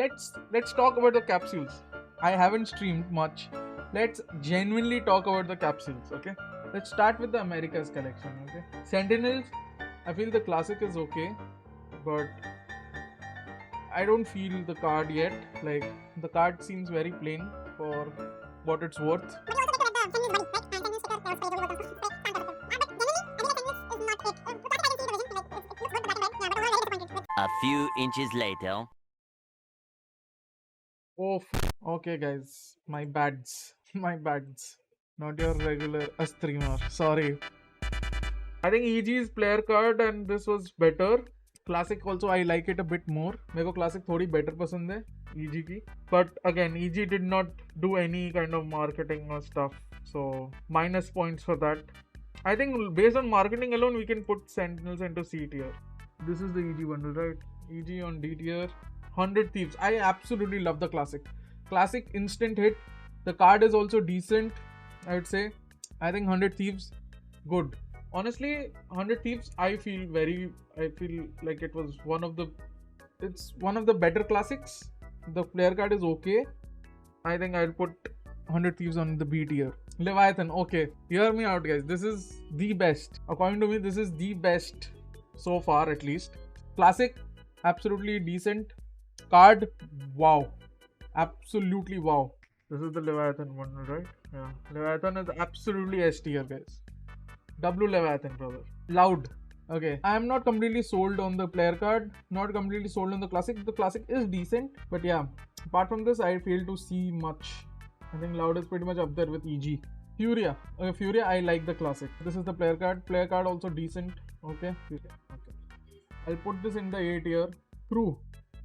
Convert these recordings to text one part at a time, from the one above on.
let's talk about the capsules. I haven't streamed much. Let's genuinely talk about the capsules, okay? Let's start with the Americas collection, okay? Sentinels, I feel the classic is okay, but I don't feel the card yet. Like, the card seems very plain for what it's worth. A few inches later. Oh, okay, guys. My bads. My bads. Not your regular streamer. Sorry. I think EG's player card and this was better. Classic also I like it a bit more. मेरे को classic थोड़ी better पसंद है EG की. But again, EG did not do any kind of marketing or stuff. So minus points for that. I think based on marketing alone, we can put Sentinels into C tier. This is the EG bundle, right? EG on D tier. 100 Thieves. I absolutely love the classic. Classic instant hit. The card is also decent, I would say. I think 100 Thieves, good. Honestly, 100 Thieves, I feel like it was it's one of the better classics. The player card is okay. I think I'll put 100 Thieves on the B tier. Leviathan, okay. Hear me out, guys. This is the best. According to me, this is the best so far, at least. Classic, absolutely decent. Card, wow. Absolutely wow. This is the Leviathan one, right? Yeah. Leviathan is absolutely S tier, guys. W Leviathan, brother. Loud. Okay. I am not completely sold on the player card. Not completely sold on the classic. The classic is decent. But yeah. Apart from this, I fail to see much. I think Loud is pretty much up there with EG. Furia. Okay, Furia, I like the classic. This is the player card. Player card also decent. Okay. Furia. Okay. I'll put this in the A tier. Crew.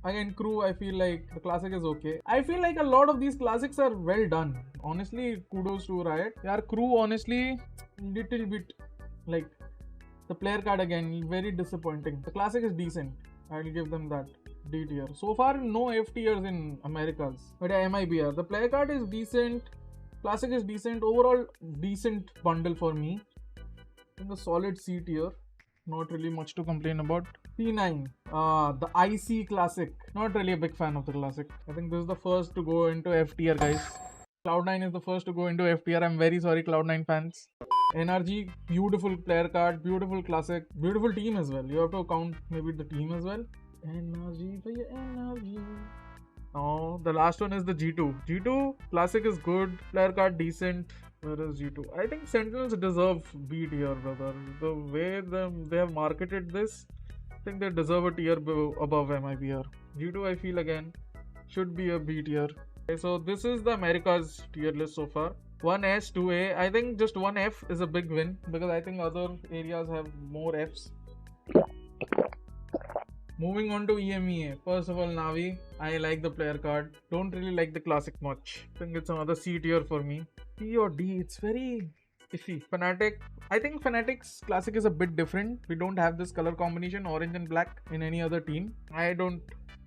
Again, Crew, I feel like the classic is okay. I feel like a lot of these classics are well done. Honestly, kudos to Riot. Yeah, Crew, honestly, little bit like the player card again, very disappointing. The classic is decent. I'll give them that. D tier. So far, no F tiers in Americas. But yeah, MIBR. The player card is decent. Classic is decent. Overall, decent bundle for me. In the solid C tier. Not really much to complain about. P9, the IC Classic. Not really a big fan of the Classic. I think this is the first to go into F tier, guys. Cloud9 is the first to go into F tier. I'm very sorry, Cloud9 fans. NRG, beautiful player card, beautiful Classic, beautiful team as well. You have to count maybe the team as well. NRG for your NRG. Oh, the last one is the G2. G2 Classic is good, player card decent. Where is G2? I think Sentinels deserve B tier, brother. The way they have marketed this, I think they deserve a tier above MIBR. G2, I feel again, should be a B tier. Okay, so this is the Americas tier list so far. 1S, 2A. I think just 1F is a big win because I think other areas have more Fs. Moving on to EMEA. First of all, Navi. I like the player card. Don't really like the classic much. I think it's another C tier for me. P or D, it's very iffy. Fnatic. I think Fnatic's classic is a bit different. We don't have this color combination, orange and black, in any other team. I don't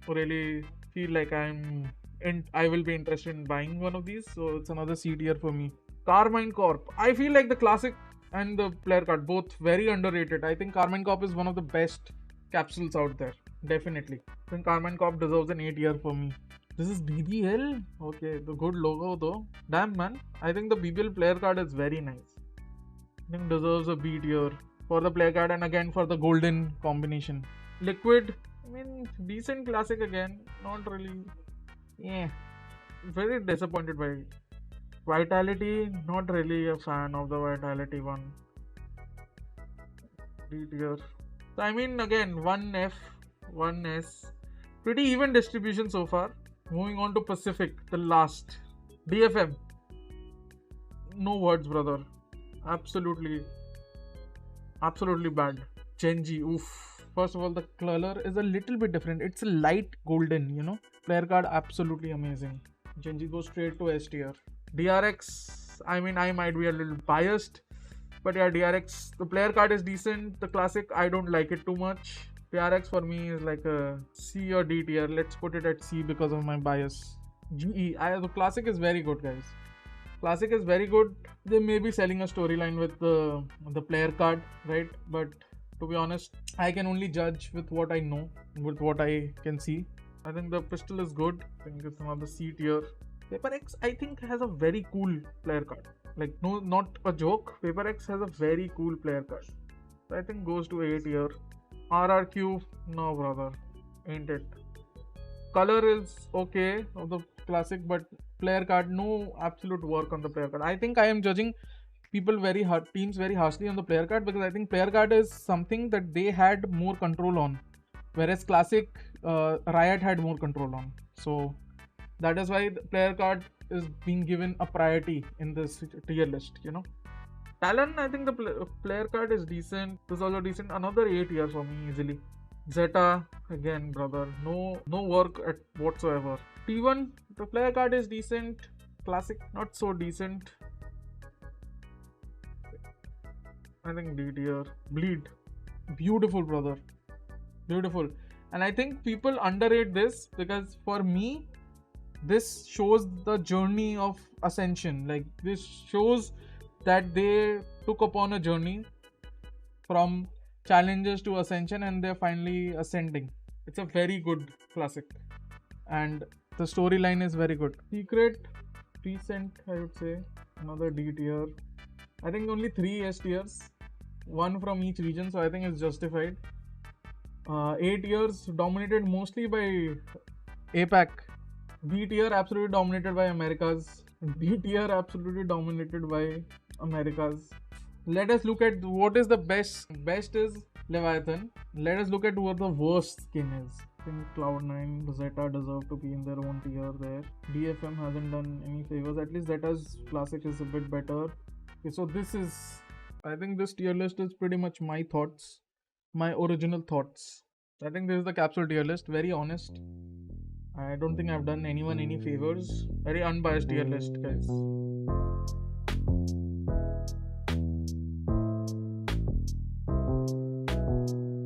really feel like I will be interested in buying one of these. So it's another C tier for me. Carmine Corp. I feel like the classic and the player card both very underrated. I think Carmine Corp is one of the best capsules out there. Definitely. I think Carmine Corp deserves an A tier for me. This is BBL? Okay, the good logo though. Damn man. I think the BBL player card is very nice. I think deserves a B tier for the player card and again for the golden combination. Liquid. I mean, decent classic again. Not really. Yeah. Very disappointed by it. Vitality. Not really a fan of the Vitality one. D tier. So I mean again 1F, 1S. Pretty even distribution so far. Moving on to Pacific, the last. DFM. No words, brother. Absolutely bad. Genji, oof. First of all, the color is a little bit different. It's a light golden, you know. Player card, absolutely amazing. Genji goes straight to S tier. DRX, I mean, I might be a little biased. But yeah, DRX, the player card is decent. The classic, I don't like it too much. DRX for me is like a C or D tier. Let's put it at C because of my bias. GE, the classic is very good, guys. Classic is very good. They may be selling a storyline with the player card, right? But to be honest, I can only judge with what I know, with what I can see. I think the pistol is good. I think it's another C tier. Paper X, I think, has a very cool player card. Like, no, not a joke. Paper X has a very cool player card. So I think goes to A tier. RRQ, no brother, ain't it. Color is okay of the classic, but player card, no absolute work on the player card. I think I am judging people very hard, teams very harshly on the player card, because I think player card is something that they had more control on, whereas classic Riot had more control on. So that is why the player card is being given a priority in this tier list. Talon, I think the player card is decent. This is also decent. Another 8 years for me easily. Zeta, again, brother, no work at whatsoever. T1, the player card is decent. Classic, not so decent. I think D tier. Bleed, beautiful, brother, beautiful. And I think people underrate this, because for me, this shows the journey of ascension. Like, this shows that they took upon a journey from challenges to ascension, and they're finally ascending. It's a very good classic, and the storyline is very good. Secret, decent, I would say. Another D tier. I think only 3 S tiers, one from each region, so I think it's justified. 8 years dominated mostly by APAC. B tier absolutely dominated by Americas. D tier absolutely dominated by Americas. Let us look at what is the best. Best is Leviathan. Let us look at what the worst skin is. I think Cloud9, Zeta deserve to be in their own tier there. DFM hasn't done any favors. At least Zeta's classic is a bit better. Okay, so I think this tier list is pretty much my thoughts, my original thoughts. I think this is the capsule tier list. Very honest. I don't think I've done anyone any favors. Very unbiased tier list, guys.